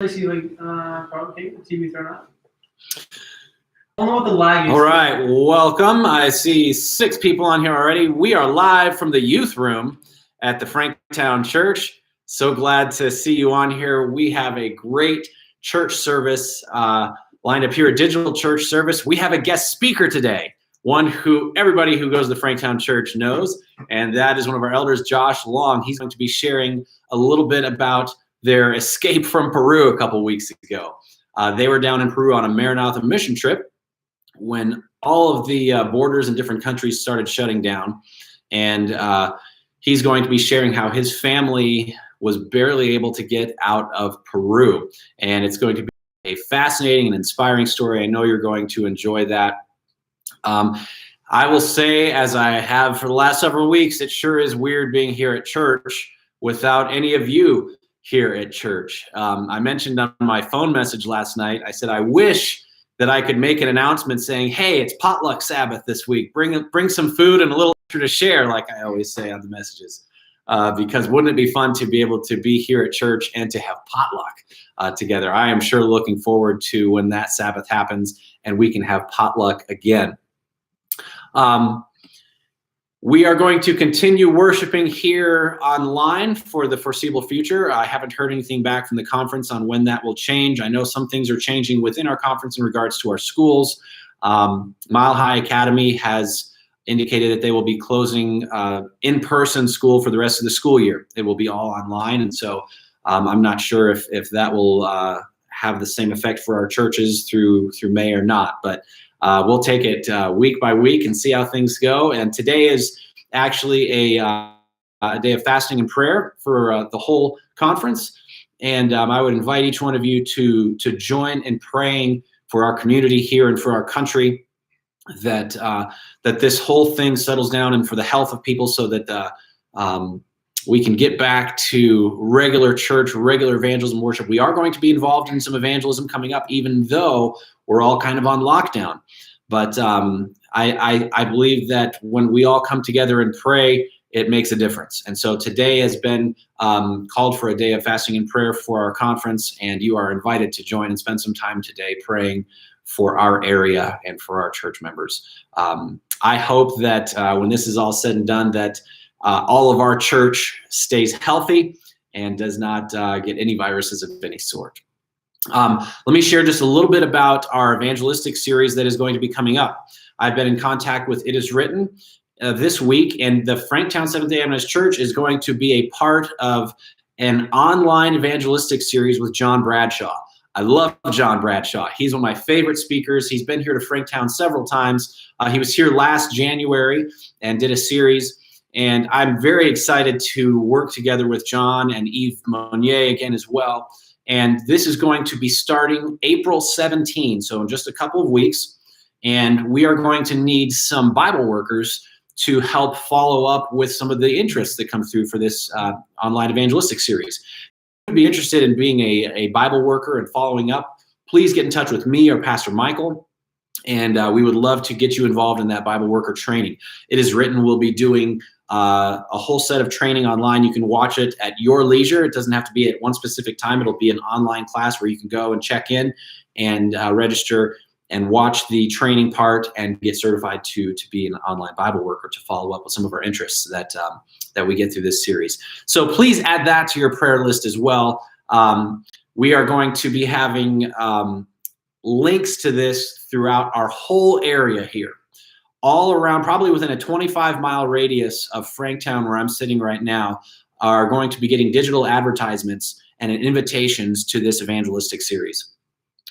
See, like, probably TV thrown out. I don't know what the lag is. All right, welcome. I see 6 people on here already. We are live from the youth room at the Franktown Church. So glad to see you on here. We have a great church service lined up here, a digital church service. We have a guest speaker today, one who everybody who goes to the Franktown Church knows, and that is one of our elders, Josh Long. He's going to be sharing a little bit about their escape from Peru a couple weeks ago. They were down in Peru on a Maranatha mission trip when all of the borders in different countries started shutting down. And he's going to be sharing how his family was barely able to get out of Peru. And it's going to be a fascinating and inspiring story. I know you're going to enjoy that. I will say, as I have for the last several weeks, it sure is weird being here at church without any of you here at church. I mentioned on my phone message last night, I said, I wish that I could make an announcement saying, hey, it's potluck Sabbath this week. Bring some food and a little extra to share, like I always say on the messages. Because wouldn't it be fun to be able to be here at church and to have potluck together? I am sure looking forward to when that Sabbath happens and we can have potluck again. We are going to continue worshiping here online for the foreseeable future. I haven't heard anything back from the conference on when that will change. I know some things are changing within our conference in regards to our schools. Mile High Academy has indicated that they will be closing in-person school for the rest of the school year. It will be all online, and so I'm not sure if that will have the same effect for our churches through May or not, but we'll take it week by week and see how things go. And today is actually a day of fasting and prayer for the whole conference. And I would invite each one of you to join in praying for our community here and for our country, that this whole thing settles down, and for the health of people, so that we can get back to regular church, regular evangelism worship. We are going to be involved in some evangelism coming up, even though we're all kind of on lockdown. But I believe that when we all come together and pray, it makes a difference. And so today has been called for a day of fasting and prayer for our conference, and you are invited to join and spend some time today praying for our area and for our church members. I hope that when this is all said and done, that all of our church stays healthy and does not get any viruses of any sort. Let me share just a little bit about our evangelistic series that is going to be coming up. I've been in contact with It Is Written this week, and the Franktown Seventh-day Adventist Church is going to be a part of an online evangelistic series with John Bradshaw. I love John Bradshaw. He's one of my favorite speakers. He's been here to Franktown several times. He was here last January and did a series. And I'm very excited to work together with John and Yves Monnier again as well. And this is going to be starting April 17, so in just a couple of weeks. And we are going to need some Bible workers to help follow up with some of the interests that come through for this online evangelistic series. If you'd be interested in being a Bible worker and following up, please get in touch with me or Pastor Michael. And we would love to get you involved in that Bible worker training. It Is Written will be doing a whole set of training online. You can watch it at your leisure. It doesn't have to be at one specific time. It'll be an online class where you can go and check in and register and watch the training part and get certified to be an online Bible worker to follow up with some of our interests that we get through this series. So please add that to your prayer list as well. We are going to be having links to this throughout our whole area here. All around, probably within a 25-mile radius of Franktown, where I'm sitting right now, are going to be getting digital advertisements and invitations to this evangelistic series.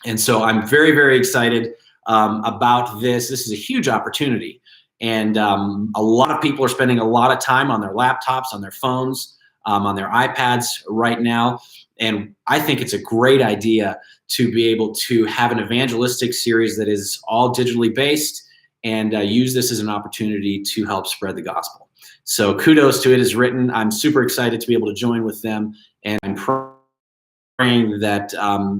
And so I'm very, very excited about this. This is a huge opportunity. And a lot of people are spending a lot of time on their laptops, on their phones, on their iPads right now. And I think it's a great idea to be able to have an evangelistic series that is all digitally based, and use this as an opportunity to help spread the gospel. So kudos to It Is Written. I'm super excited to be able to join with them, and I'm praying that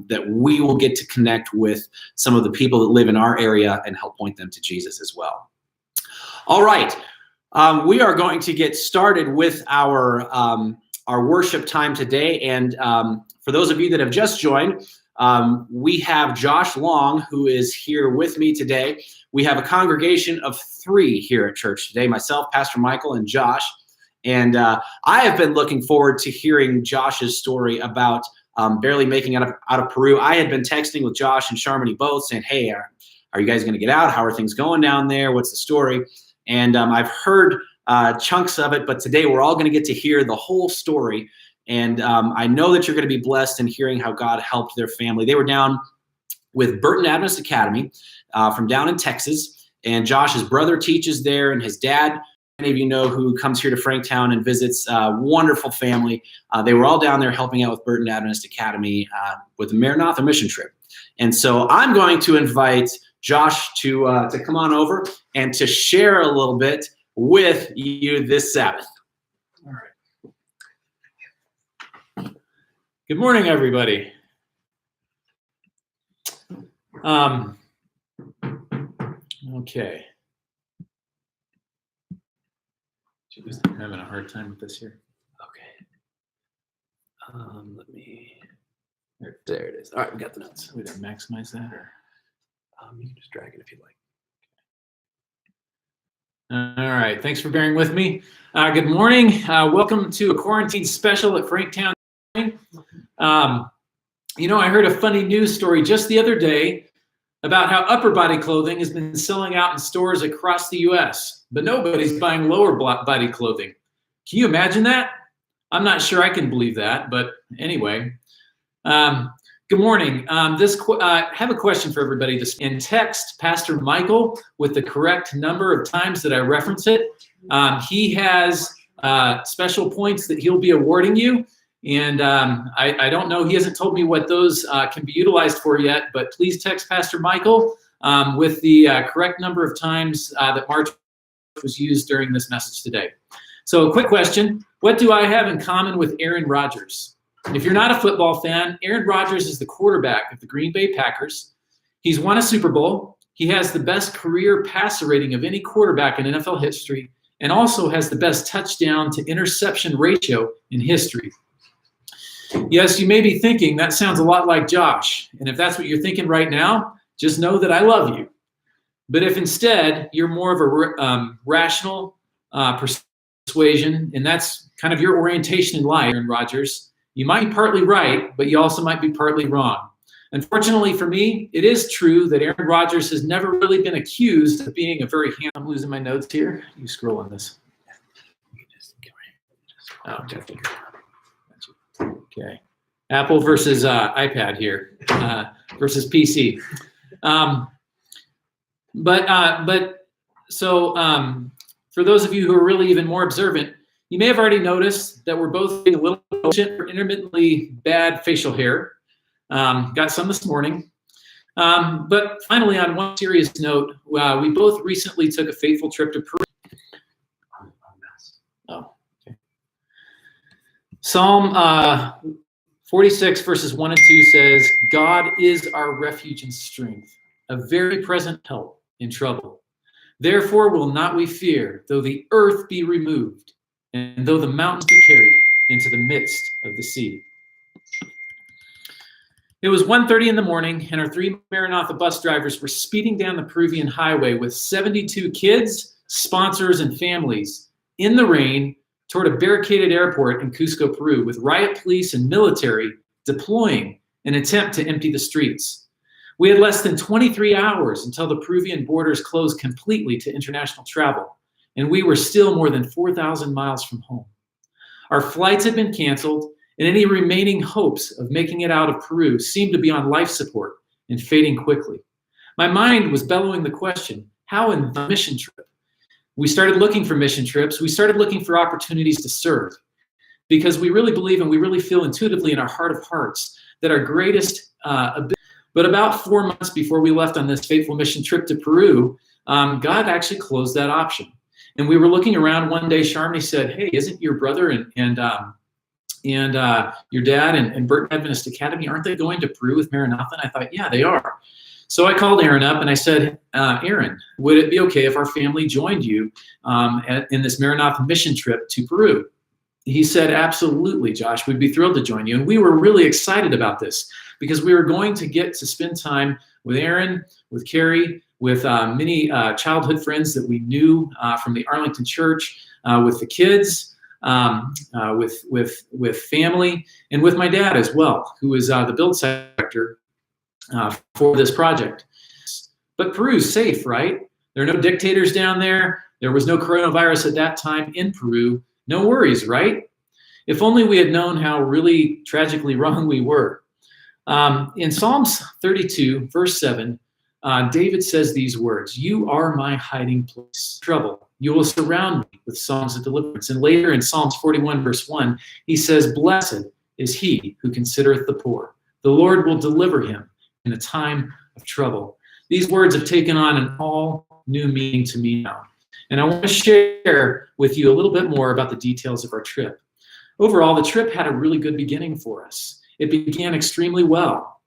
that we will get to connect with some of the people that live in our area and help point them to Jesus as well. All right, we are going to get started with our our worship time today. And for those of you that have just joined, we have Josh Long, who is here with me today. We have a congregation of 3 here at church today, myself, Pastor Michael, and Josh. And I have been looking forward to hearing Josh's story about barely making it out of Peru. I had been texting with Josh and Sharmony both saying, hey, are you guys going to get out? How are things going down there? What's the story? And I've heard chunks of it, but today we're all going to get to hear the whole story. And I know that you're going to be blessed in hearing how God helped their family. They were down with Burton Adventist Academy from down in Texas. And Josh's brother teaches there, and his dad, many of you know, who comes here to Franktown and visits, wonderful family. They were all down there helping out with Burton Adventist Academy with the Maranatha mission trip. And so I'm going to invite Josh to come on over and to share a little bit with you this Sabbath. All right. Good morning, everybody. Okay. I'm having a hard time with this here. Okay. Let me. There it is. All right, we got the notes. We didn't maximize that, or you can just drag it if you like. All right. Thanks for bearing with me. Good morning. Welcome to a quarantine special at Franktown. I heard a funny news story just the other day about how upper body clothing has been selling out in stores across the U.S., but nobody's buying lower body clothing. Can you imagine that? I'm not sure I can believe that, but anyway. Good morning. I have a question for everybody. In text Pastor Michael with the correct number of times that I reference it. He has special points that he'll be awarding you. And I don't know, he hasn't told me what those can be utilized for yet, but please text Pastor Michael with the correct number of times that March was used during this message today. So a quick question, what do I have in common with Aaron Rodgers? If you're not a football fan, Aaron Rodgers is the quarterback of the Green Bay Packers. He's won a Super Bowl. He has the best career passer rating of any quarterback in NFL history, and also has the best touchdown to interception ratio in history. Yes, you may be thinking that sounds a lot like Josh. And if that's what you're thinking right now, just know that I love you. But if instead you're more of a rational persuasion, and that's kind of your orientation in life, Aaron Rodgers, you might be partly right, but you also might be partly wrong. Unfortunately for me, it is true that Aaron Rodgers has never really been accused of being a very I'm losing my notes here. You scroll on this. Okay. Apple versus iPad here, versus PC. So for those of you who are really even more observant, you may have already noticed that we're both being a little for intermittently bad facial hair. Got some this morning. But finally, on one serious note, we both recently took a fateful trip to Peru. Oh, okay. Psalm 46 verses 1 and 2 says, God is our refuge and strength, a very present help in trouble. Therefore will not we fear, though the earth be removed, and though the mountains be carried into the midst of the sea. It was 1:30 in the morning, and our 3 Maranatha bus drivers were speeding down the Peruvian highway with 72 kids, sponsors, and families in the rain toward a barricaded airport in Cusco, Peru, with riot police and military deploying an attempt to empty the streets. We had less than 23 hours until the Peruvian borders closed completely to international travel, and we were still more than 4,000 miles from home. Our flights had been canceled, and any remaining hopes of making it out of Peru seemed to be on life support and fading quickly. My mind was bellowing the question, how in the mission trip? We started looking for mission trips. We started looking for opportunities to serve, because we really believe and we really feel intuitively in our heart of hearts that our greatest ability. But about 4 months before we left on this fateful mission trip to Peru, God actually closed that option. And we were looking around one day. Sharmini said, "Hey, isn't your brother and your dad and Burton Adventist Academy, aren't they going to Peru with Maranatha?" And I thought, yeah, they are. So I called Aaron up and I said, Aaron, would it be okay if our family joined you in this Maranatha mission trip to Peru? he said, absolutely, Josh, we'd be thrilled to join you. And we were really excited about this because we were going to get to spend time with Aaron, with Carrie, with many childhood friends that we knew from the Arlington church, with the kids, with family, and with my dad as well, who is the build sector for this project. But Peru's safe, right? There are no dictators down there. There was no coronavirus at that time in Peru. No worries, right? If only we had known how really tragically wrong we were. In Psalms 32, verse 7, David says these words, "You are my hiding place. Trouble. You will surround me with songs of deliverance." And later in Psalms 41, verse 1, he says, "Blessed is he who considereth the poor. The Lord will deliver him in a time of trouble." These words have taken on an all new meaning to me now. And I want to share with you a little bit more about the details of our trip. Overall, the trip had a really good beginning for us. It began extremely well.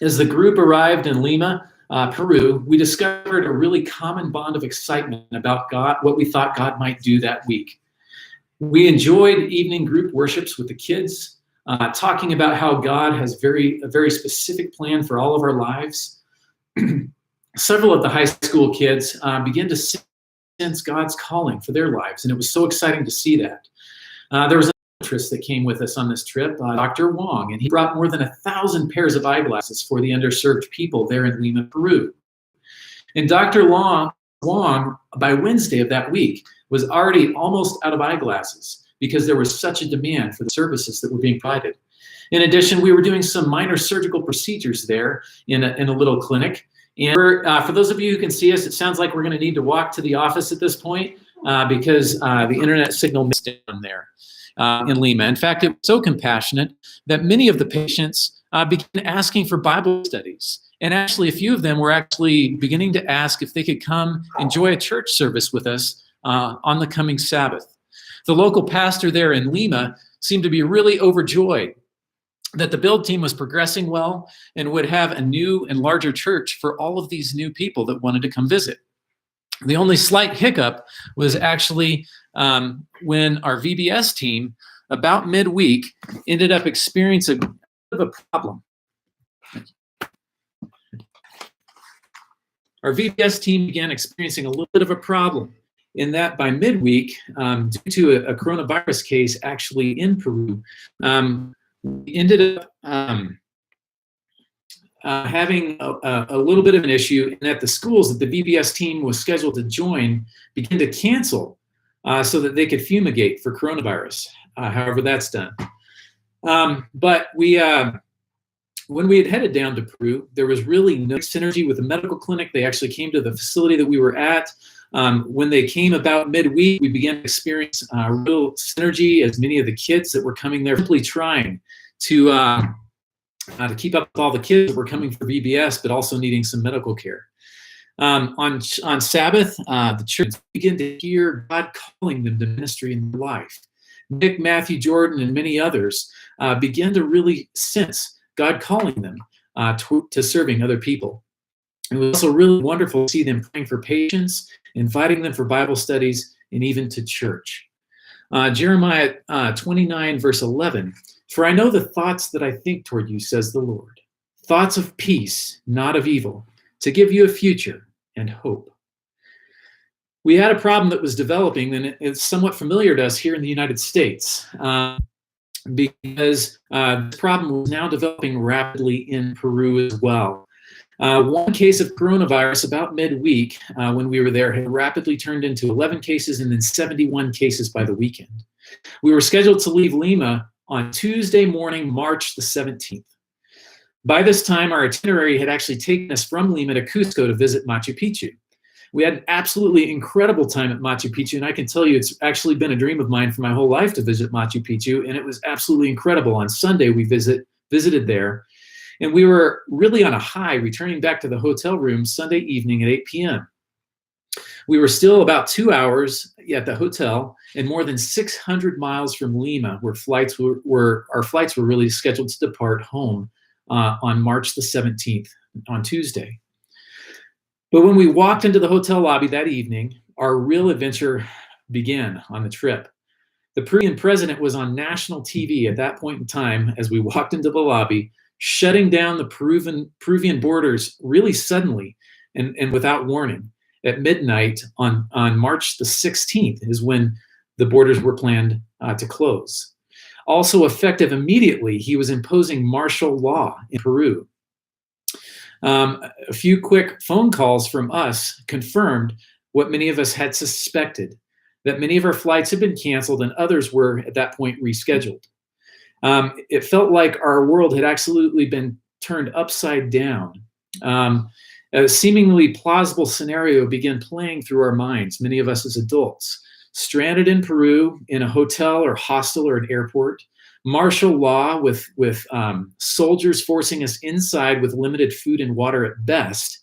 As the group arrived in Lima, Peru, we discovered a really common bond of excitement about God, what we thought God might do that week. We enjoyed evening group worships with the kids, talking about how God has a very specific plan for all of our lives. Several of the high school kids began to sense God's calling for their lives, and it was so exciting to see that. There was an actress that came with us on this trip, Dr. Wong, and he brought more than 1,000 pairs of eyeglasses for the underserved people there in Lima, Peru. And Dr. Wong, by Wednesday of that week, was already almost out of eyeglasses because there was such a demand for the services that were being provided. In addition, we were doing some minor surgical procedures there in a little clinic. And for those of you who can see us, it sounds like we're going to need to walk to the office at this point because the internet signal missed down there in Lima. In fact, it was so compassionate that many of the patients began asking for Bible studies. And actually, a few of them were actually beginning to ask if they could come enjoy a church service with us on the coming Sabbath. The local pastor there in Lima seemed to be really overjoyed that the build team was progressing well and would have a new and larger church for all of these new people that wanted to come visit. The only slight hiccup was actually when our VBS team, about midweek, ended up experiencing a bit of a problem. Our VBS team began experiencing a little bit of a problem in that by midweek, due to a coronavirus case actually in Peru, we ended up having a little bit of an issue, and that the schools that the VBS team was scheduled to join began to cancel so that they could fumigate for coronavirus, however that's done. But when we had headed down to Peru, there was really no synergy with the medical clinic. They actually came to the facility that we were at. When they came about midweek, we began to experience real synergy as many of the kids that were coming there simply trying to keep up with all the kids that were coming for VBS, but also needing some medical care. On Sabbath, the church began to hear God calling them to ministry in their life. Nick, Matthew, Jordan, and many others began to really sense God calling them to serving other people. It was also really wonderful to see them praying for patients, inviting them for Bible studies, and even to church. Jeremiah 29, verse 11, "For I know the thoughts that I think toward you, says the Lord, thoughts of peace, not of evil, to give you a future and hope." We had a problem that was developing, and it's somewhat familiar to us here in the United States, because this problem was now developing rapidly in Peru as well. One case of coronavirus about midweek when we were there had rapidly turned into 11 cases and then 71 cases by the weekend. We were scheduled to leave Lima on Tuesday morning, March the 17th. By this time, our itinerary had actually taken us from Lima to Cusco to visit Machu Picchu. We had an absolutely incredible time at Machu Picchu, and I can tell you it's actually been a dream of mine for my whole life to visit Machu Picchu, and it was absolutely incredible. On Sunday, we visited there, and we were really on a high, returning back to the hotel room Sunday evening at 8 p.m. We were still about 2 hours at the hotel and more than 600 miles from Lima, where our flights were really scheduled to depart home on March the 17th, on Tuesday. But when we walked into the hotel lobby that evening, our real adventure began on the trip. The Peruvian president was on national TV at that point in time as we walked into the lobby, shutting down the Peruvian borders really suddenly and without warning. At midnight on March the 16th is when the borders were planned to close. Also effective immediately, he was imposing martial law in Peru. A few quick phone calls from us confirmed what many of us had suspected, that many of our flights had been canceled and others were at that point rescheduled. It felt like our world had absolutely been turned upside down. A seemingly plausible scenario began playing through our minds, many of us as adults, stranded in Peru in a hotel or hostel or an airport, martial law with soldiers forcing us inside with limited food and water at best,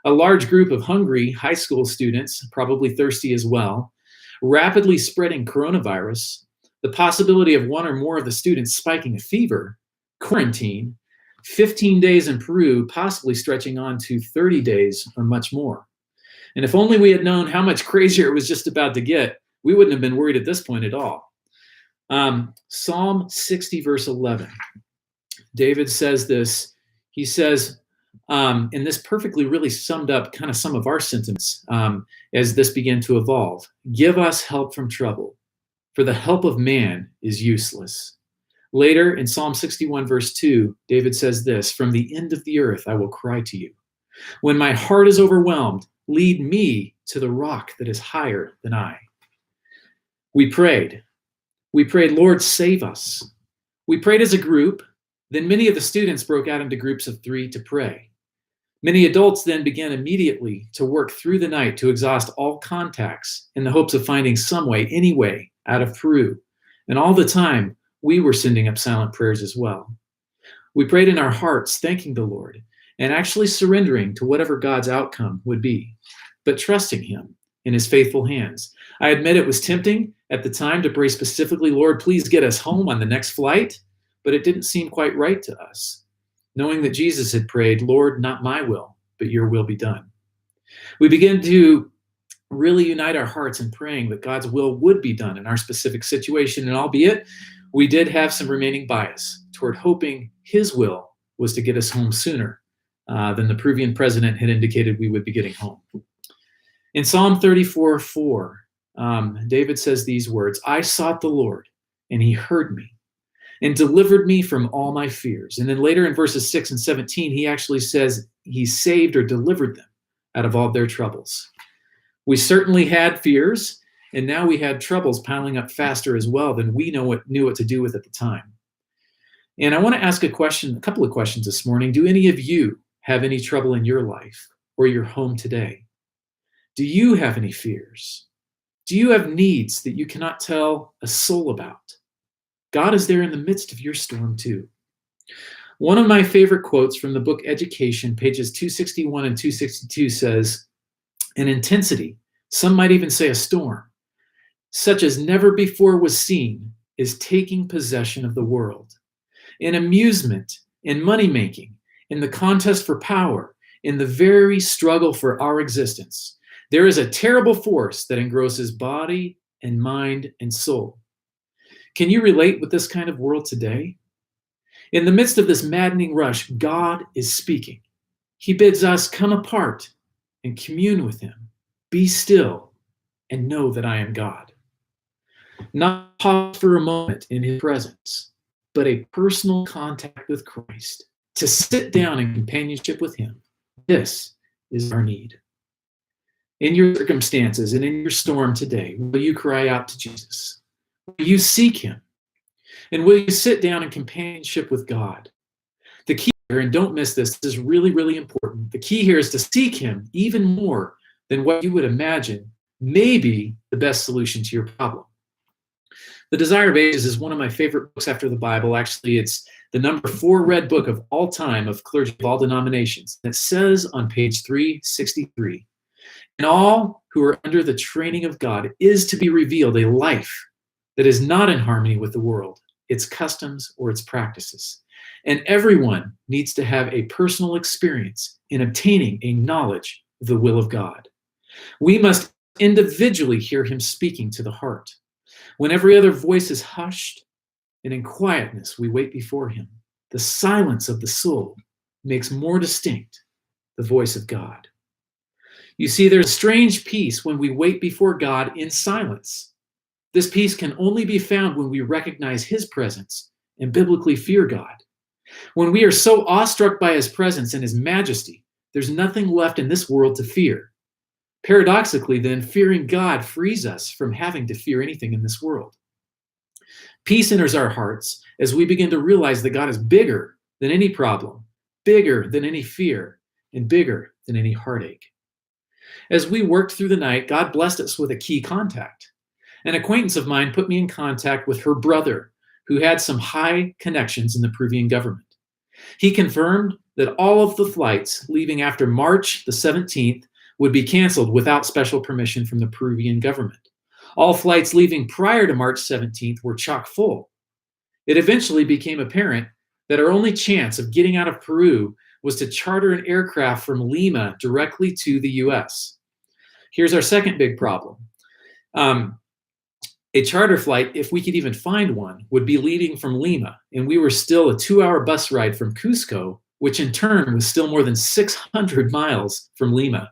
a large group of hungry high school students, probably thirsty as well, rapidly spreading coronavirus, the possibility of one or more of the students spiking a fever, quarantine, 15 days in Peru, possibly stretching on to 30 days or much more. And if only we had known how much crazier it was just about to get, we wouldn't have been worried at this point at all. Psalm 60, verse 11. David says this. He says, and this perfectly really summed up kind of some of our sentiments as this began to evolve. Give us help from trouble, for the help of man is useless. Later in Psalm 61, verse 2, David says this, from the end of the earth I will cry to you. When my heart is overwhelmed, lead me to the rock that is higher than I. We prayed, Lord, save us. We prayed as a group. Then many of the students broke out into groups of 3 to pray. Many adults then began immediately to work through the night to exhaust all contacts in the hopes of finding some way, any way, out of Peru. And all the time, we were sending up silent prayers as well. We prayed in our hearts, thanking the Lord, and actually surrendering to whatever God's outcome would be, but trusting him in his faithful hands. I admit it was tempting at the time to pray specifically, Lord, please get us home on the next flight, but it didn't seem quite right to us, knowing that Jesus had prayed, Lord, not my will, but your will be done. We began to really unite our hearts in praying that God's will would be done in our specific situation, and albeit we did have some remaining bias toward hoping his will was to get us home sooner than the Peruvian president had indicated we would be getting home. In Psalm 34:4, David says these words, I sought the Lord, and he heard me and delivered me from all my fears. And then later in verses 6 and 17, he actually says he saved or delivered them out of all their troubles. We certainly had fears, and now we had troubles piling up faster as well than we knew what to do with at the time. And I want to ask a couple of questions this morning. Do any of you have any trouble in your life or your home today? Do you have any fears? Do you have needs that you cannot tell a soul about? God is there in the midst of your storm too. One of my favorite quotes from the book Education, pages 261 and 262 says, an intensity, some might even say a storm, such as never before was seen, is taking possession of the world. In amusement, in money-making, in the contest for power, in the very struggle for our existence, there is a terrible force that engrosses body and mind and soul. Can you relate with this kind of world today? In the midst of this maddening rush, God is speaking. He bids us come apart and commune with him. Be still and know that I am God. Not pause for a moment in his presence, but a personal contact with Christ, to sit down in companionship with him. This is our need. In your circumstances and in your storm today, will you cry out to Jesus? Will you seek him? And will you sit down in companionship with God? The key here, and don't miss this, this is really, really important. The key here is to seek him even more than what you would imagine may be the best solution to your problem. The Desire of Ages is one of my favorite books after the Bible. Actually, it's the number 4 read book of all time of clergy of all denominations. And it says on page 363, in all who are under the training of God is to be revealed a life that is not in harmony with the world, its customs, or its practices. And everyone needs to have a personal experience in obtaining a knowledge of the will of God. We must individually hear him speaking to the heart. When every other voice is hushed, and in quietness we wait before him, the silence of the soul makes more distinct the voice of God. You see, there's a strange peace when we wait before God in silence. This peace can only be found when we recognize his presence and biblically fear God. When we are so awestruck by his presence and his majesty, there's nothing left in this world to fear. Paradoxically, then, fearing God frees us from having to fear anything in this world. Peace enters our hearts as we begin to realize that God is bigger than any problem, bigger than any fear, and bigger than any heartache. As we worked through the night, God blessed us with a key contact. An acquaintance of mine put me in contact with her brother, who had some high connections in the Peruvian government. He confirmed that all of the flights leaving after March the 17th would be canceled without special permission from the Peruvian government. All flights leaving prior to March 17th were chock full. It eventually became apparent that our only chance of getting out of Peru was to charter an aircraft from Lima directly to the US. Here's our second big problem. A charter flight, if we could even find one, would be leaving from Lima, and we were still a 2-hour bus ride from Cusco, which in turn was still more than 600 miles from Lima.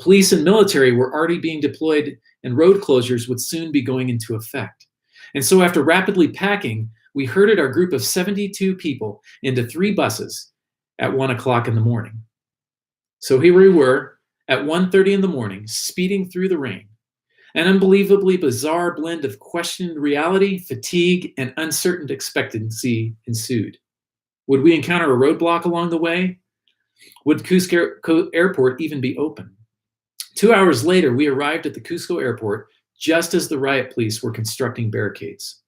Police and military were already being deployed, and road closures would soon be going into effect. And so after rapidly packing, we herded our group of 72 people into 3 buses at 1 o'clock in the morning. So here we were at 1:30 in the morning, speeding through the rain. An unbelievably bizarre blend of questioned reality, fatigue, and uncertain expectancy ensued. Would we encounter a roadblock along the way? Would Cusco Airport even be open? 2 hours later, we arrived at the Cusco Airport just as the riot police were constructing barricades.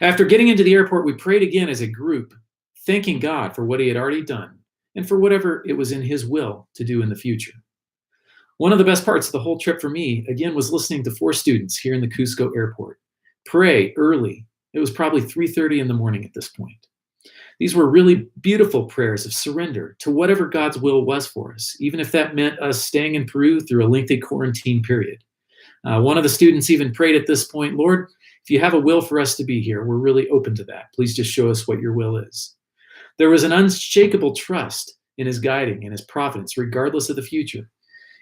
After getting into the airport, we prayed again as a group, thanking God for what he had already done and for whatever it was in his will to do in the future. One of the best parts of the whole trip for me, again, was listening to 4 students here in the Cusco Airport pray early. It was probably 3:30 in the morning at this point. These were really beautiful prayers of surrender to whatever God's will was for us, even if that meant us staying in Peru through a lengthy quarantine period. One of the students even prayed at this point, Lord, if you have a will for us to be here, we're really open to that. Please just show us what your will is. There was an unshakable trust in his guiding and his providence, regardless of the future.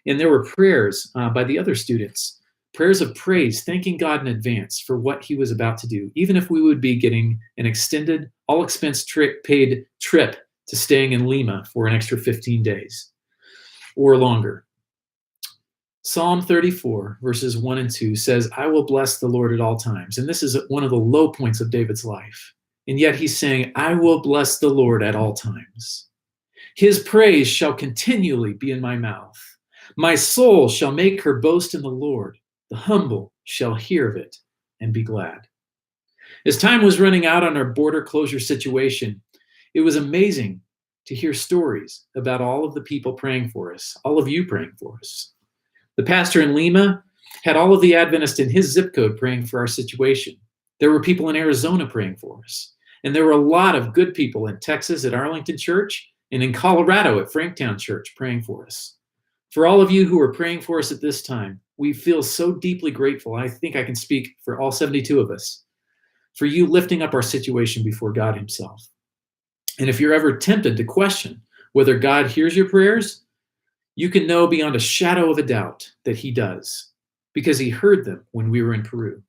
And there were prayers by the other students, prayers of praise, thanking God in advance for what he was about to do, even if we would be getting an extended, all-expense paid trip to staying in Lima for an extra 15 days or longer. Psalm 34, verses 1 and 2 says, I will bless the Lord at all times. And this is one of the low points of David's life. And yet he's saying, I will bless the Lord at all times. His praise shall continually be in my mouth. My soul shall make her boast in the Lord. The humble shall hear of it and be glad. As time was running out on our border closure situation, it was amazing to hear stories about all of the people praying for us, all of you praying for us. The pastor in Lima had all of the Adventists in his zip code praying for our situation. There were people in Arizona praying for us. And there were a lot of good people in Texas at Arlington Church and in Colorado at Franktown Church praying for us. For all of you who are praying for us at this time, we feel so deeply grateful. I think I can speak for all 72 of us, for you lifting up our situation before God himself. And if you're ever tempted to question whether God hears your prayers, you can know beyond a shadow of a doubt that he does, because he heard them when we were in Peru.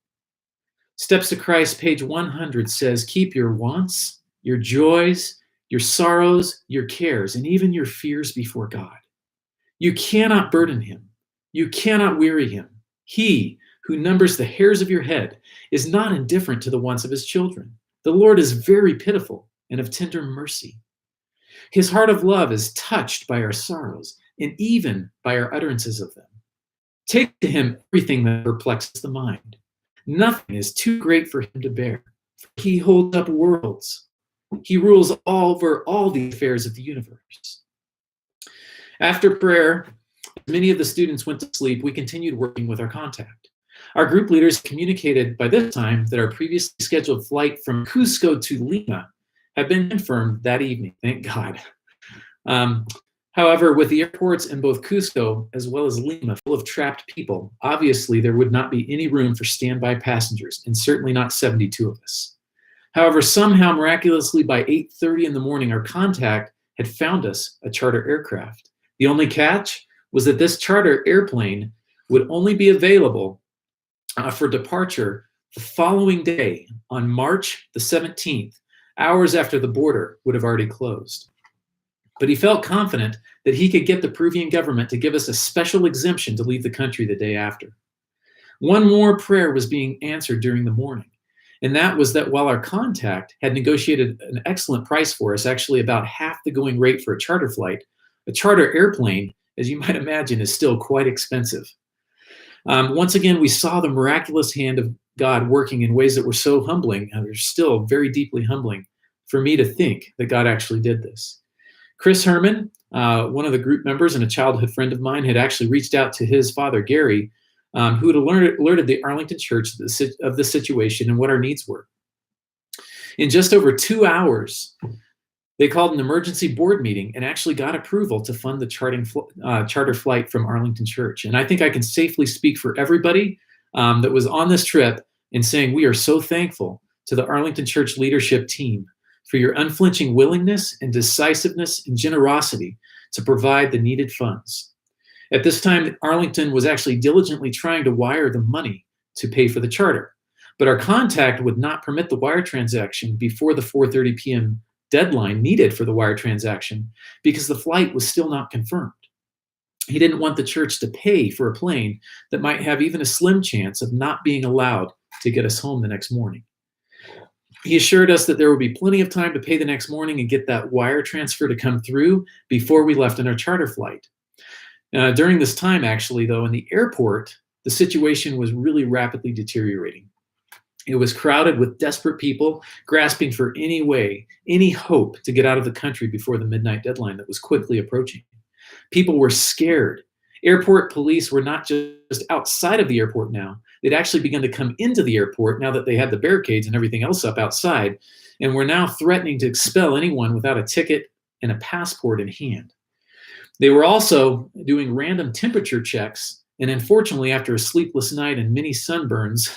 Steps to Christ, page 100 says, keep your wants, your joys, your sorrows, your cares, and even your fears before God. You cannot burden him. You cannot weary him. He who numbers the hairs of your head is not indifferent to the wants of his children. The Lord is very pitiful and of tender mercy. His heart of love is touched by our sorrows and even by our utterances of them. Take to him everything that perplexes the mind. Nothing is too great for him to bear. He holds up worlds. He rules over all the affairs of the universe. After prayer, many of the students went to sleep. We continued working with our contact. Our group leaders communicated by this time that our previously scheduled flight from Cusco to Lima had been confirmed that evening. Thank God. However, with the airports in both Cusco as well as Lima full of trapped people, obviously there would not be any room for standby passengers, and certainly not 72 of us. However, somehow, miraculously, by 8:30 in the morning, our contact had found us a charter aircraft. The only catch was that this charter airplane would only be available for departure the following day, on March the 17th, hours after the border would have already closed. But he felt confident that he could get the Peruvian government to give us a special exemption to leave the country the day after. One more prayer was being answered during the morning, and that was that while our contact had negotiated an excellent price for us, actually about half the going rate for a charter flight, a charter airplane, as you might imagine, is still quite expensive. Once again, we saw the miraculous hand of God working in ways that were so humbling, and they're still very deeply humbling for me to think that God actually did this. Chris Herman, one of the group members and a childhood friend of mine, had actually reached out to his father, Gary, who had alerted the Arlington church of the situation and what our needs were. In just over 2 hours, they called an emergency board meeting and actually got approval to fund the charter flight from Arlington Church. And I think I can safely speak for everybody that was on this trip in saying we are so thankful to the Arlington Church leadership team for your unflinching willingness and decisiveness and generosity to provide the needed funds. At this time, Arlington was actually diligently trying to wire the money to pay for the charter, but our contact would not permit the wire transaction before the 4:30 p.m. deadline needed for the wire transaction because the flight was still not confirmed. He didn't want the church to pay for a plane that might have even a slim chance of not being allowed to get us home the next morning. He assured us that there would be plenty of time to pay the next morning and get that wire transfer to come through before we left on our charter flight. During this time, actually, though, in the airport, the situation was really rapidly deteriorating. It was crowded with desperate people grasping for any way, any hope to get out of the country before the midnight deadline that was quickly approaching. People were scared. Airport police were not just outside of the airport now. They'd actually begun to come into the airport now that they had the barricades and everything else up outside, and were now threatening to expel anyone without a ticket and a passport in hand. They were also doing random temperature checks, and unfortunately, after a sleepless night and many sunburns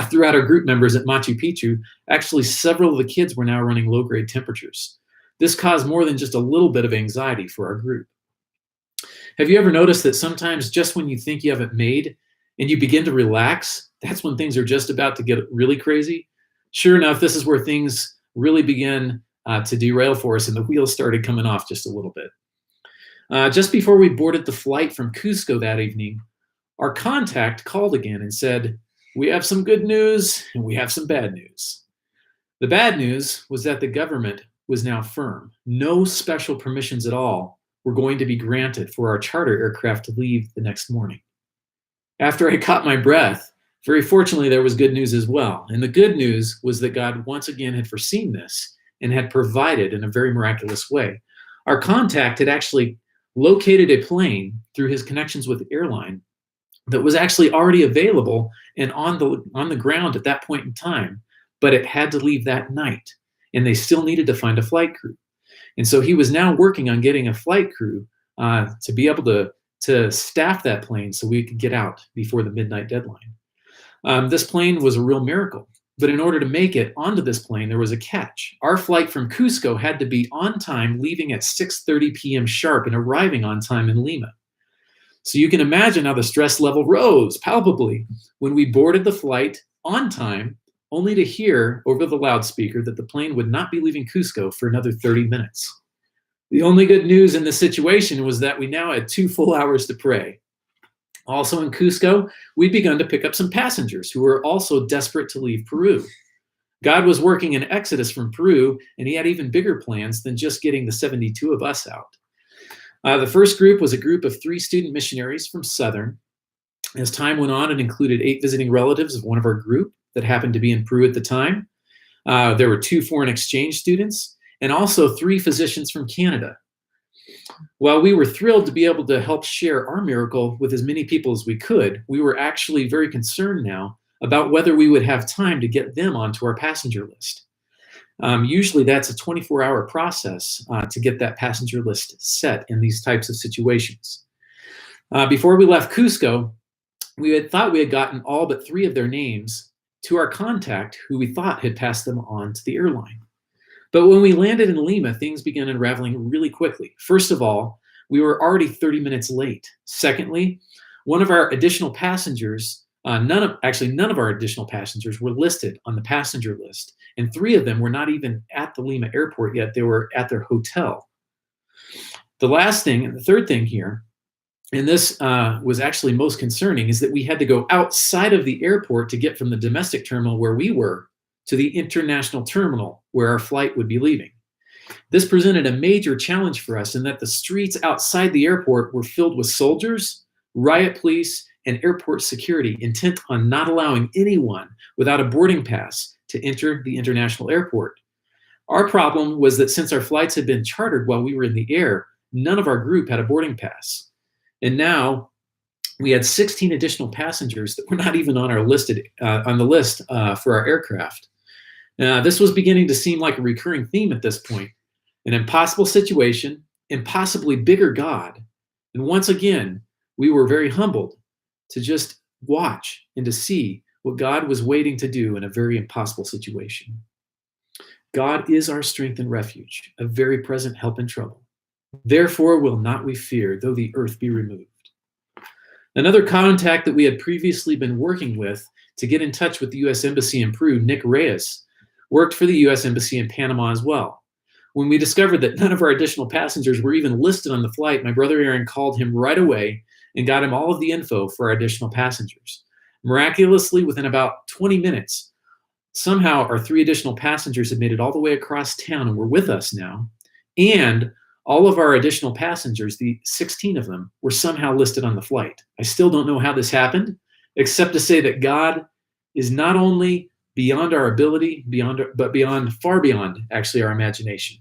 throughout our group members at Machu Picchu, actually several of the kids were now running low-grade temperatures. This caused more than just a little bit of anxiety for our group. Have you ever noticed that sometimes just when you think you have it made and you begin to relax, that's when things are just about to get really crazy? Sure enough, this is where things really begin to derail for us, and the wheels started coming off just a little bit. Just before we boarded the flight from Cusco that evening, our contact called again and said, "We have some good news and we have some bad news." The bad news was that the government was now firm. No special permissions at all were going to be granted for our charter aircraft to leave the next morning. After I caught my breath, very fortunately, there was good news as well. And the good news was that God once again had foreseen this and had provided in a very miraculous way. Our contact had actually located a plane through his connections with the airline that was actually already available and on the ground at that point in time, but it had to leave that night, and they still needed to find a flight crew. And so he was now working on getting a flight crew to be able to staff that plane so we could get out before the midnight deadline. This plane was a real miracle. But in order to make it onto this plane, there was a catch. Our flight from Cusco had to be on time, leaving at 6:30 p.m. sharp and arriving on time in Lima. So you can imagine how the stress level rose palpably when we boarded the flight on time, only to hear over the loudspeaker that the plane would not be leaving Cusco for another 30 minutes. The only good news in this situation was that we now had 2 full hours to pray. Also in Cusco, we'd begun to pick up some passengers who were also desperate to leave Peru. God was working an exodus from Peru, and he had even bigger plans than just getting the 72 of us out. The first group was a group of 3 student missionaries from Southern. As time went on, it included 8 visiting relatives of one of our group that happened to be in Peru at the time. There were 2 foreign exchange students, and also 3 physicians from Canada. While we were thrilled to be able to help share our miracle with as many people as we could, we were actually very concerned now about whether we would have time to get them onto our passenger list. Usually that's a 24-hour process to get that passenger list set in these types of situations. Before we left Cusco, we had thought we had gotten all but 3 of their names to our contact, who we thought had passed them on to the airline. But when we landed in Lima, things began unraveling really quickly. First of all, we were already 30 minutes late. Secondly, one of our additional passengers, none of our additional passengers were listed on the passenger list, and 3 of them were not even at the Lima airport yet. They were at their hotel. The last thing, and the third thing here, and this was actually most concerning, is that we had to go outside of the airport to get from the domestic terminal where we were to the international terminal where our flight would be leaving. This presented a major challenge for us in that the streets outside the airport were filled with soldiers, riot police, and airport security intent on not allowing anyone without a boarding pass to enter the international airport. Our problem was that since our flights had been chartered while we were in the air, none of our group had a boarding pass. And now we had 16 additional passengers that were not even on our on the list for our aircraft. This was beginning to seem like a recurring theme at this point. An impossible situation, impossibly bigger God. And once again, we were very humbled to just watch and to see what God was waiting to do in a very impossible situation. God is our strength and refuge, a very present help in trouble. Therefore will not we fear, though the earth be removed. Another contact that we had previously been working with to get in touch with the U.S. Embassy in Peru, Nick Reyes, worked for the U.S. Embassy in Panama as well. When we discovered that none of our additional passengers were even listed on the flight, my brother Aaron called him right away and got him all of the info for our additional passengers. Miraculously, within about 20 minutes, somehow our 3 additional passengers had made it all the way across town and were with us now. And all of our additional passengers, the 16 of them, were somehow listed on the flight. I still don't know how this happened, except to say that God is not only beyond our ability, but far beyond, actually, our imagination.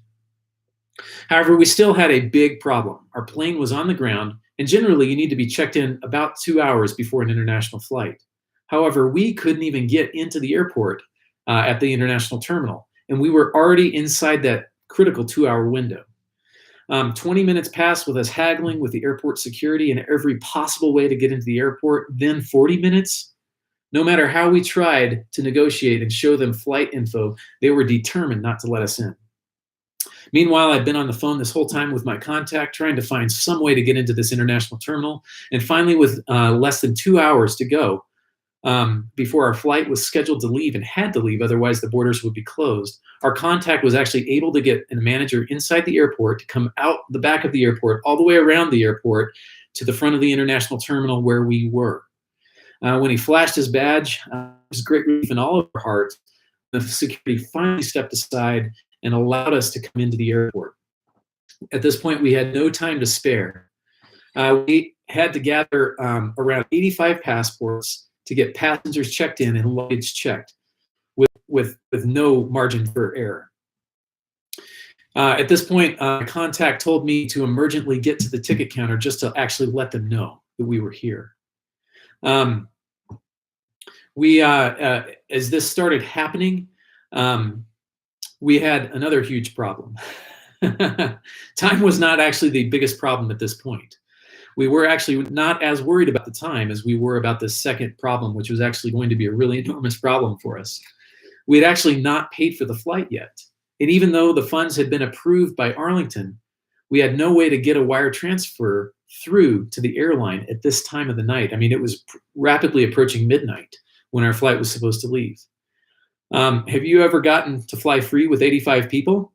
However, we still had a big problem. Our plane was on the ground, and generally you need to be checked in about 2 hours before an international flight. However, we couldn't even get into the airport at the international terminal, and we were already inside that critical 2-hour window. 20 minutes passed with us haggling with the airport security in every possible way to get into the airport. Then 40 minutes. No matter how we tried to negotiate and show them flight info, they were determined not to let us in. Meanwhile, I'd been on the phone this whole time with my contact, trying to find some way to get into this international terminal. And finally, with less than 2 hours to go before our flight was scheduled to leave and had to leave, otherwise the borders would be closed, our contact was actually able to get a manager inside the airport to come out the back of the airport, all the way around the airport to the front of the international terminal where we were. When he flashed his badge, it was great relief in all of our hearts. The security finally stepped aside and allowed us to come into the airport. At this point, we had no time to spare. We had to gather around 85 passports to get passengers checked in and luggage checked with no margin for error. At this point, contact told me to emergently get to the ticket counter just to actually let them know that we were here. As this started happening, we had another huge problem. Time was not actually the biggest problem at this point. We were actually not as worried about the time as we were about the second problem, which was actually going to be a really enormous problem for us. We had actually not paid for the flight yet. And even though the funds had been approved by Arlington, we had no way to get a wire transfer through to the airline at this time of the night. I mean, it was rapidly approaching midnight when our flight was supposed to leave. Have you ever gotten to fly free with 85 people?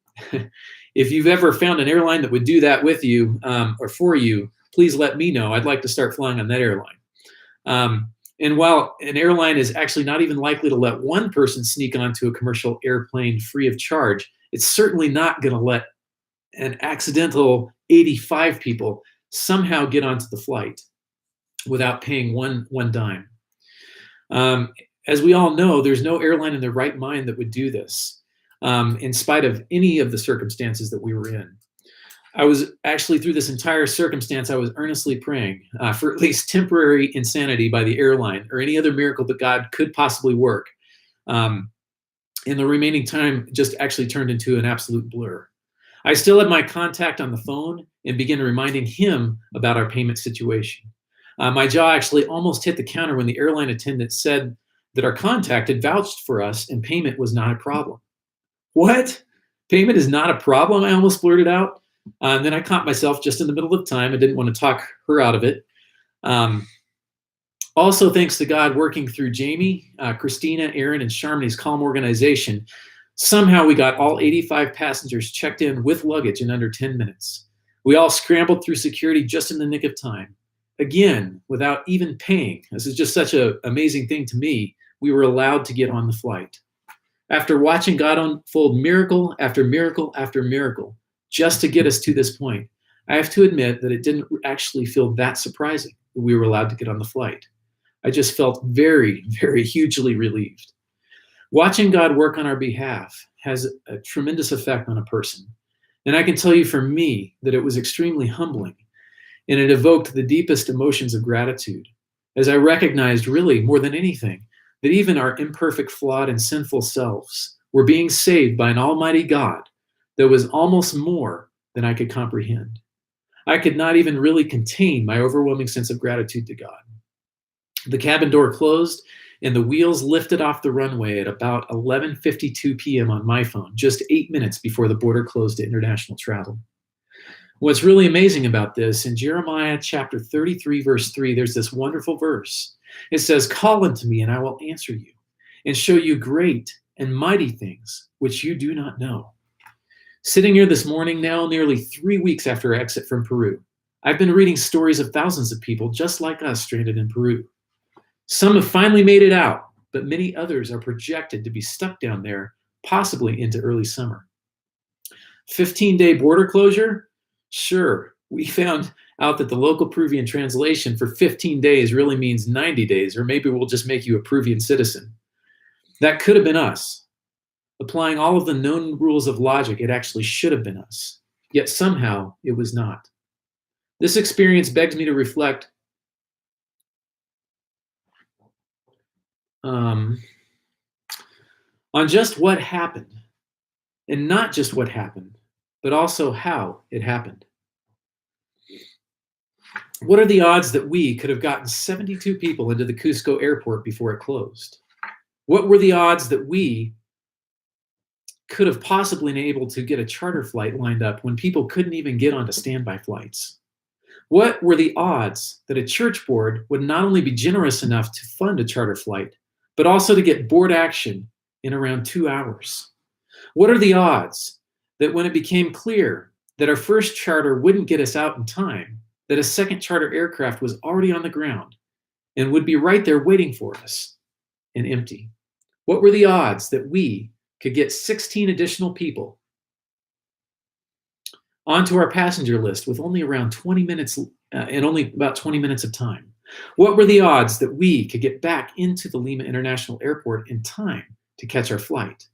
If you've ever found an airline that would do that with you or for you, please let me know. I'd like to start flying on that airline. And while an airline is actually not even likely to let one person sneak onto a commercial airplane free of charge, it's certainly not going to let an accidental 85 people somehow get onto the flight without paying one dime. As we all know, there's no airline in their right mind that would do this, in spite of any of the circumstances that we were in. I was actually, through this entire circumstance, I was earnestly praying for at least temporary insanity by the airline or any other miracle that God could possibly work. and the remaining time just actually turned into an absolute blur. I still had my contact on the phone and began reminding him about our payment situation. My jaw actually almost hit the counter when the airline attendant said that our contact had vouched for us and payment was not a problem. What? Payment is not a problem? I almost blurted out. And then I caught myself just in the middle of time. I didn't want to talk her out of it. Also, thanks to God working through Jamie, Christina, Aaron, and Charmony's calm organization, somehow we got all 85 passengers checked in with luggage in under 10 minutes. We all scrambled through security just in the nick of time. Again, without even paying. This is just such an amazing thing to me. We were allowed to get on the flight. After watching God unfold miracle after miracle after miracle, just to get us to this point, I have to admit that it didn't actually feel that surprising that we were allowed to get on the flight. I just felt very, very hugely relieved. Watching God work on our behalf has a tremendous effect on a person. And I can tell you for me that it was extremely humbling, and it evoked the deepest emotions of gratitude, as I recognized really more than anything that even our imperfect, flawed, and sinful selves were being saved by an almighty God that was almost more than I could comprehend. I could not even really contain my overwhelming sense of gratitude to God. The cabin door closed and the wheels lifted off the runway at about 11:52 p.m. on my phone, just 8 minutes before the border closed to international travel. What's really amazing about this, in Jeremiah chapter 33, verse 3, there's this wonderful verse. It says, "Call unto me, and I will answer you, and show you great and mighty things which you do not know." Sitting here this morning now, nearly 3 weeks after our exit from Peru, I've been reading stories of thousands of people just like us stranded in Peru. Some have finally made it out, but many others are projected to be stuck down there, possibly into early summer. 15-day border closure? Sure, we found out that the local Peruvian translation for 15 days really means 90 days, or maybe we'll just make you a Peruvian citizen. That could have been us. Applying all of the known rules of logic, it actually should have been us. Yet somehow it was not. This experience begs me to reflect on just what happened, and not just what happened, but also how it happened. What are the odds that we could have gotten 72 people into the Cusco airport before it closed? What were the odds that we could have possibly been able to get a charter flight lined up when people couldn't even get onto standby flights? What were the odds that a church board would not only be generous enough to fund a charter flight, but also to get board action in around 2 hours? What are the odds that when it became clear that our first charter wouldn't get us out in time, that a second charter aircraft was already on the ground and would be right there waiting for us and empty? What were the odds that we could get 16 additional people onto our passenger list with only around 20 minutes and only about 20 minutes of time? What were the odds that we could get back into the Lima International Airport in time to catch our flight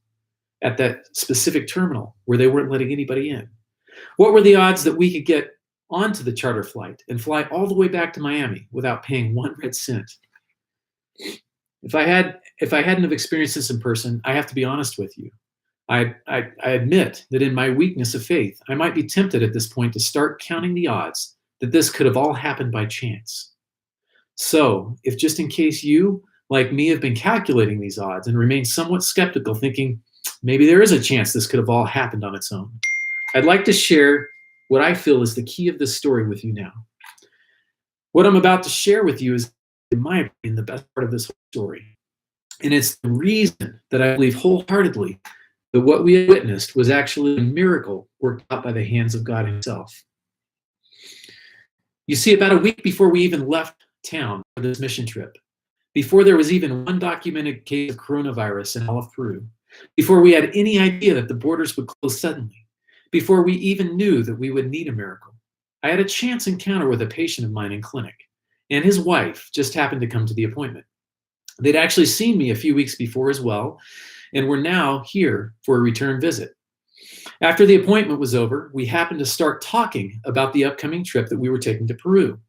at that specific terminal where they weren't letting anybody in? What were the odds that we could get onto the charter flight and fly all the way back to Miami without paying 1 red cent? If I hadn't have experienced this in person, I have to be honest with you. I admit that in my weakness of faith, I might be tempted at this point to start counting the odds that this could have all happened by chance. So, if just in case you, like me, have been calculating these odds and remain somewhat skeptical, thinking maybe there is a chance this could have all happened on its own, I'd like to share what I feel is the key of this story with you now. What I'm about to share with you is, in my opinion, the best part of this whole story. And it's the reason that I believe wholeheartedly that what we have witnessed was actually a miracle worked out by the hands of God himself. You see, about a week before we even left town for this mission trip, before there was even one documented case of coronavirus in all of Peru, before we had any idea that the borders would close suddenly, before we even knew that we would need a miracle, I had a chance encounter with a patient of mine in clinic, and his wife just happened to come to the appointment. They'd actually seen me a few weeks before as well, and were now here for a return visit. After the appointment was over, we happened to start talking about the upcoming trip that we were taking to Peru.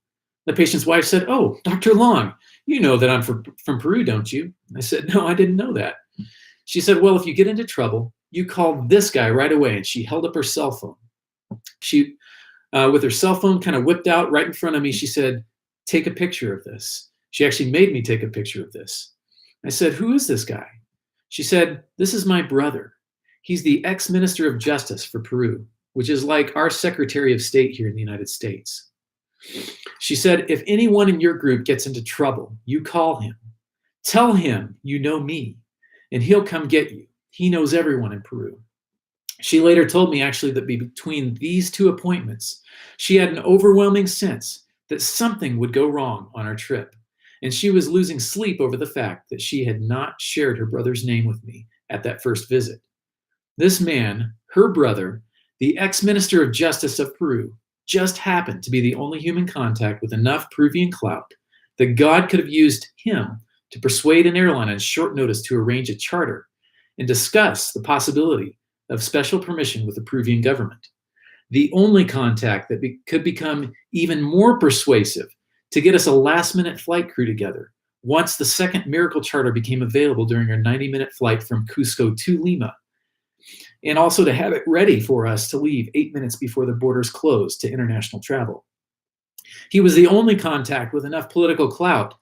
The patient's wife said, "Oh, Dr. Long, you know that I'm from Peru, don't you?" I said, "No, I didn't know that." She said, well, if you get into trouble, you call this guy right away. And she held up her cell phone. She, with her cell phone kind of whipped out right in front of me, she said, take a picture of this. She actually made me take a picture of this. I said, who is this guy? She said, this is my brother. He's the ex-minister of justice for Peru, which is like our Secretary of State here in the United States. She said, if anyone in your group gets into trouble, you call him. Tell him you know me, and he'll come get you. He knows everyone in Peru. She later told me actually that between these two appointments, she had an overwhelming sense that something would go wrong on our trip, and she was losing sleep over the fact that she had not shared her brother's name with me at that first visit. This man, her brother, the ex-minister of justice of Peru, just happened to be the only human contact with enough Peruvian clout that God could have used him to persuade an airline on short notice to arrange a charter and discuss the possibility of special permission with the Peruvian government. The only contact that could become even more persuasive to get us a last-minute flight crew together once the second Miracle charter became available during our 90-minute flight from Cusco to Lima, and also to have it ready for us to leave 8 minutes before the borders closed to international travel. He was the only contact with enough political clout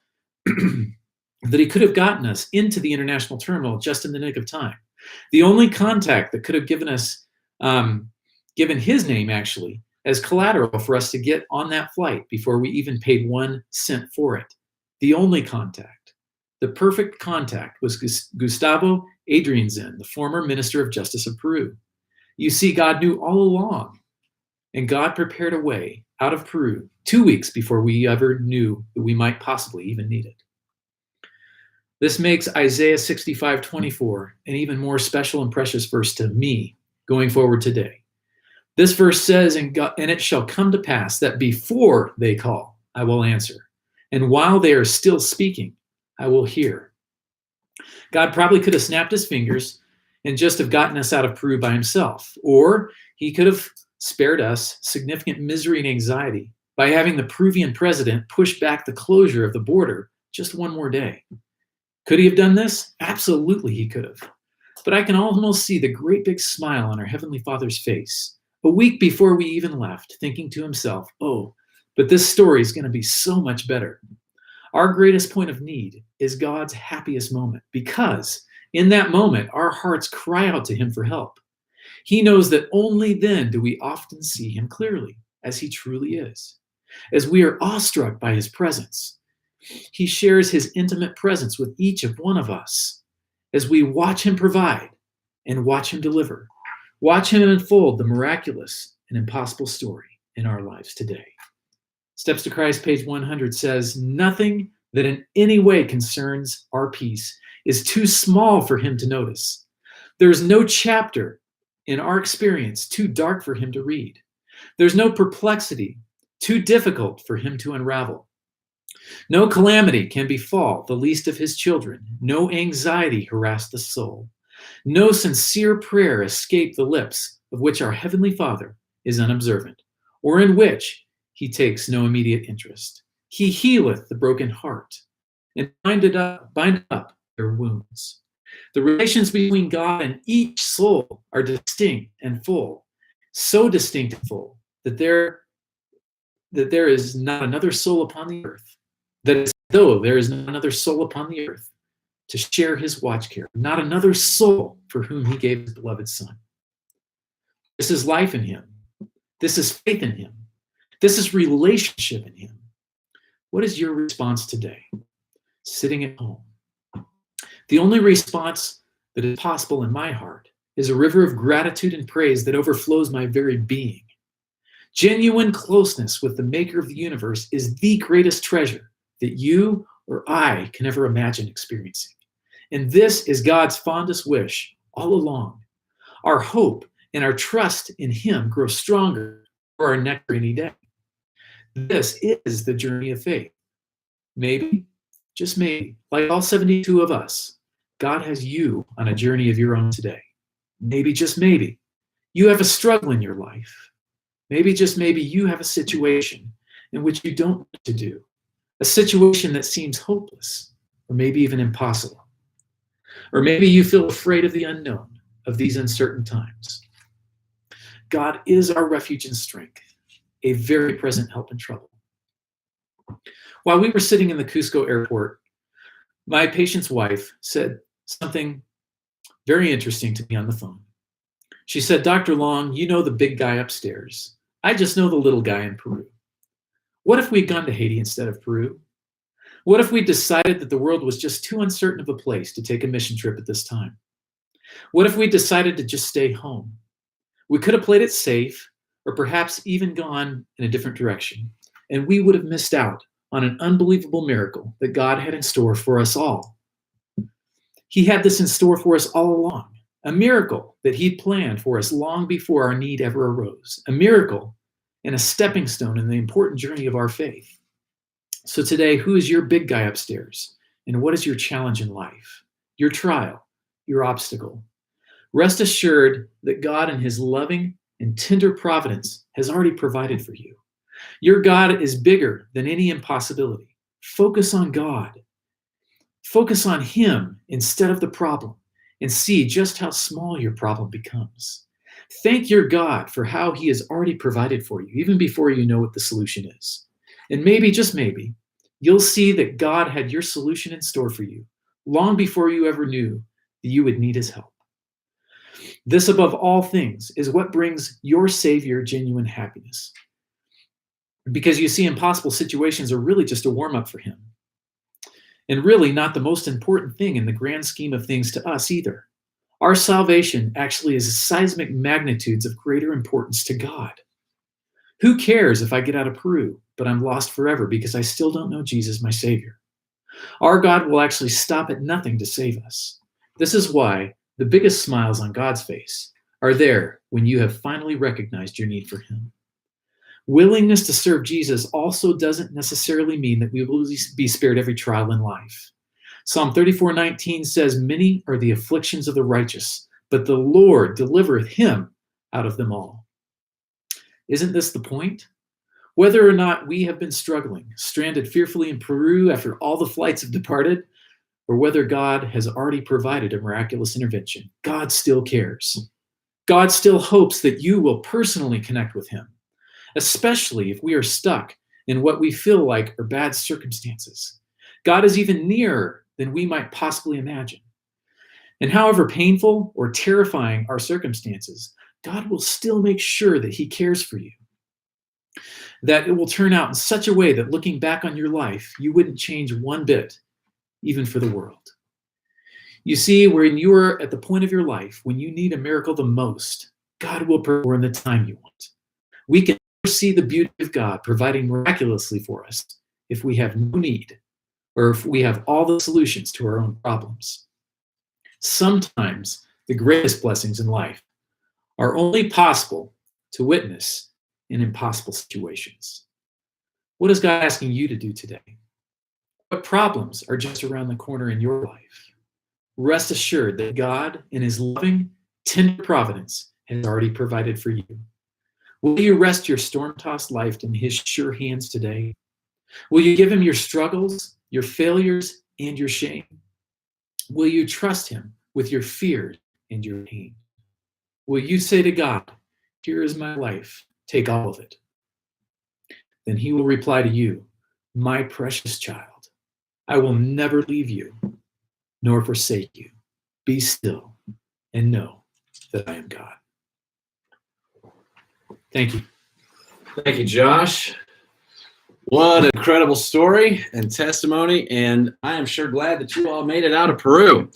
that he could have gotten us into the international terminal just in the nick of time. The only contact that could have given us, given his name actually, as collateral for us to get on that flight before we even paid 1 cent for it. The only contact, the perfect contact, was Gustavo Adrianzin, the former Minister of Justice of Peru. You see, God knew all along, and God prepared a way out of Peru 2 weeks before we ever knew that we might possibly even need it. This makes Isaiah 65:24 an even more special and precious verse to me going forward today. This verse says, and it shall come to pass that before they call, I will answer. And while they are still speaking, I will hear. God probably could have snapped his fingers and just have gotten us out of Peru by himself. Or he could have spared us significant misery and anxiety by having the Peruvian president push back the closure of the border just one more day. Could he have done this? Absolutely he could have. But I can almost see the great big smile on our Heavenly Father's face a week before we even left, thinking to himself, oh, but this story is going to be so much better. Our greatest point of need is God's happiest moment, because in that moment, our hearts cry out to him for help. He knows that only then do we often see him clearly, as he truly is. As we are awestruck by his presence, he shares his intimate presence with each of one of us as we watch him provide and watch him deliver. Watch him unfold the miraculous and impossible story in our lives today. Steps to Christ, page 100 says, nothing that in any way concerns our peace is too small for him to notice. There is no chapter in our experience too dark for him to read. There's no perplexity too difficult for him to unravel. No calamity can befall the least of his children. No anxiety harass the soul. No sincere prayer escape the lips of which our Heavenly Father is unobservant, or in which he takes no immediate interest. He healeth the broken heart and bind up their wounds. The relations between God and each soul are distinct and full, so distinct and full that there is not another soul upon the earth, that is though there is not another soul upon the earth to share his watch care, not another soul for whom he gave his beloved Son. This is life in him. This is faith in him. This is relationship in him. What is your response today? Sitting at home. The only response that is possible in my heart is a river of gratitude and praise that overflows my very being. Genuine closeness with the maker of the universe is the greatest treasure that you or I can ever imagine experiencing. And this is God's fondest wish all along. Our hope and our trust in him grow stronger for our next rainy day. This is the journey of faith. Maybe, just maybe, like all 72 of us, God has you on a journey of your own today. Maybe, just maybe, you have a struggle in your life. Maybe, just maybe, you have a situation in which you don't know what to do, a situation that seems hopeless or maybe even impossible. Or maybe you feel afraid of the unknown, of these uncertain times. God is our refuge and strength, a very present help in trouble. While we were sitting in the Cusco airport, my patient's wife said something very interesting to me on the phone. She said, "Dr. Long, you know the big guy upstairs. I just know the little guy in Peru. What if we'd gone to Haiti instead of Peru? What if we decided that the world was just too uncertain of a place to take a mission trip at this time? What if we decided to just stay home? We could have played it safe, or perhaps even gone in a different direction, and we would have missed out on an unbelievable miracle that God had in store for us all. He had this in store for us all along, a miracle that he'd planned for us long before our need ever arose, a miracle and a stepping stone in the important journey of our faith. So today, who is your big guy upstairs? And what is your challenge in life? Your trial, your obstacle? Rest assured that God in his loving and tender providence has already provided for you. Your God is bigger than any impossibility. Focus on God. Focus on him instead of the problem, and see just how small your problem becomes. Thank your God for how he has already provided for you, even before you know what the solution is. And maybe, just maybe, you'll see that God had your solution in store for you long before you ever knew that you would need his help. This, above all things, is what brings your Savior genuine happiness. Because you see, impossible situations are really just a warm-up for him. And really not the most important thing in the grand scheme of things to us either. Our salvation actually is seismic magnitudes of greater importance to God. Who cares if I get out of Peru, but I'm lost forever because I still don't know Jesus, my Savior? Our God will actually stop at nothing to save us. This is why the biggest smiles on God's face are there when you have finally recognized your need for him. Willingness to serve Jesus also doesn't necessarily mean that we will be spared every trial in life. Psalm 34:19 says, "Many are the afflictions of the righteous, but the Lord delivereth him out of them all." Isn't this the point? Whether or not we have been struggling, stranded fearfully in Peru after all the flights have departed, or whether God has already provided a miraculous intervention, God still cares. God still hopes that you will personally connect with him, especially if we are stuck in what we feel like are bad circumstances. God is even nearer than we might possibly imagine. And however painful or terrifying our circumstances, God will still make sure that he cares for you. That it will turn out in such a way that looking back on your life, you wouldn't change one bit, even for the world. You see, when you are at the point of your life, when you need a miracle the most, God will perform the time you want. We can see the beauty of God providing miraculously for us if we have no need, or if we have all the solutions to our own problems. Sometimes the greatest blessings in life are only possible to witness in impossible situations. What is God asking you to do today? What problems are just around the corner in your life? Rest assured that God, in his loving, tender providence, has already provided for you. Will you rest your storm-tossed life in his sure hands today? Will you give him your struggles, your failures, and your shame? Will you trust him with your fears and your pain? Will you say to God, "Here is my life, take all of it"? Then he will reply to you, "My precious child, I will never leave you, nor forsake you. Be still and know that I am God." Thank you. Thank you, Josh. What an incredible story and testimony, and I am sure glad that you all made it out of Peru.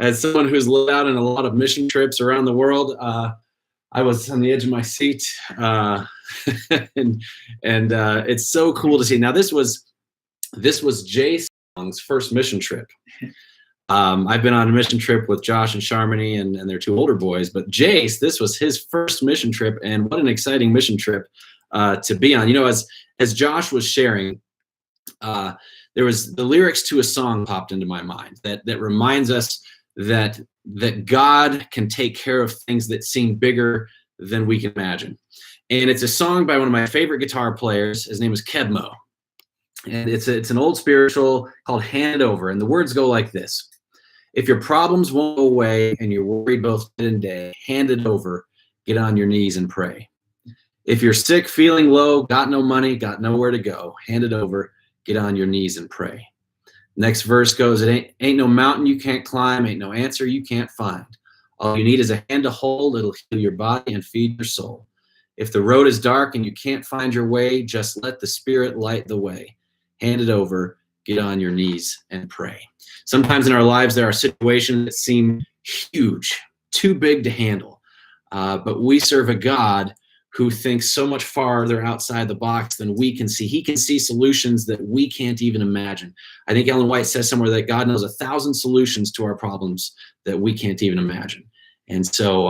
As someone who's lived out in a lot of mission trips around the world, I was on the edge of my seat, and it's so cool to see. Now, this was Jay Song's first mission trip. I've been on a mission trip with Josh and Sharmini and their two older boys, but Jace, this was his first mission trip, and what an exciting mission trip to be on. You know, as Josh was sharing, there was the lyrics to a song popped into my mind that reminds us that God can take care of things that seem bigger than we can imagine. And it's a song by one of my favorite guitar players. His name is Kebmo. And it's an old spiritual called Hand Over. And the words go like this: If your problems won't go away and you're worried both night and day, hand it over, get on your knees and pray. If you're sick, feeling low, got no money, got nowhere to go, hand it over, get on your knees and pray. Next verse goes, it ain't no mountain you can't climb, ain't no answer you can't find. All you need is a hand to hold, it'll heal your body and feed your soul. If the road is dark and you can't find your way, just let the Spirit light the way. Hand it over, get on your knees and pray. Sometimes in our lives there are situations that seem huge, too big to handle, but we serve a God who thinks so much farther outside the box than we can see. He can see solutions that we can't even imagine. I think Ellen White says somewhere that God knows 1,000 solutions to our problems that we can't even imagine. And so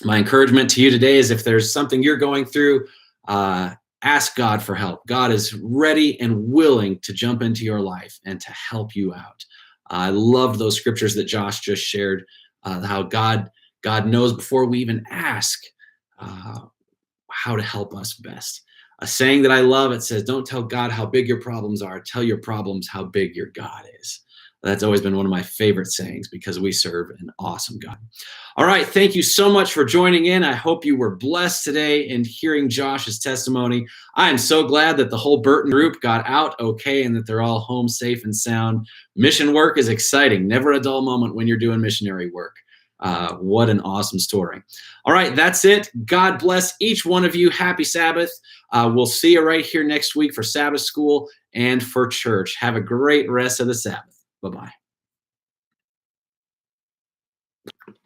my encouragement to you today is if there's something you're going through, ask God for help. God is ready and willing to jump into your life and to help you out. I love those scriptures that Josh just shared, how God knows before we even ask how to help us best. A saying that I love, it says, don't tell God how big your problems are, tell your problems how big your God is. That's always been one of my favorite sayings because we serve an awesome God. All right, thank you so much for joining in. I hope you were blessed today in hearing Josh's testimony. I am so glad that the whole Burton group got out okay and that they're all home safe and sound. Mission work is exciting. Never a dull moment when you're doing missionary work. What an awesome story. All right, that's it. God bless each one of you. Happy Sabbath. We'll see you right here next week for Sabbath school and for church. Have a great rest of the Sabbath. Bye-bye.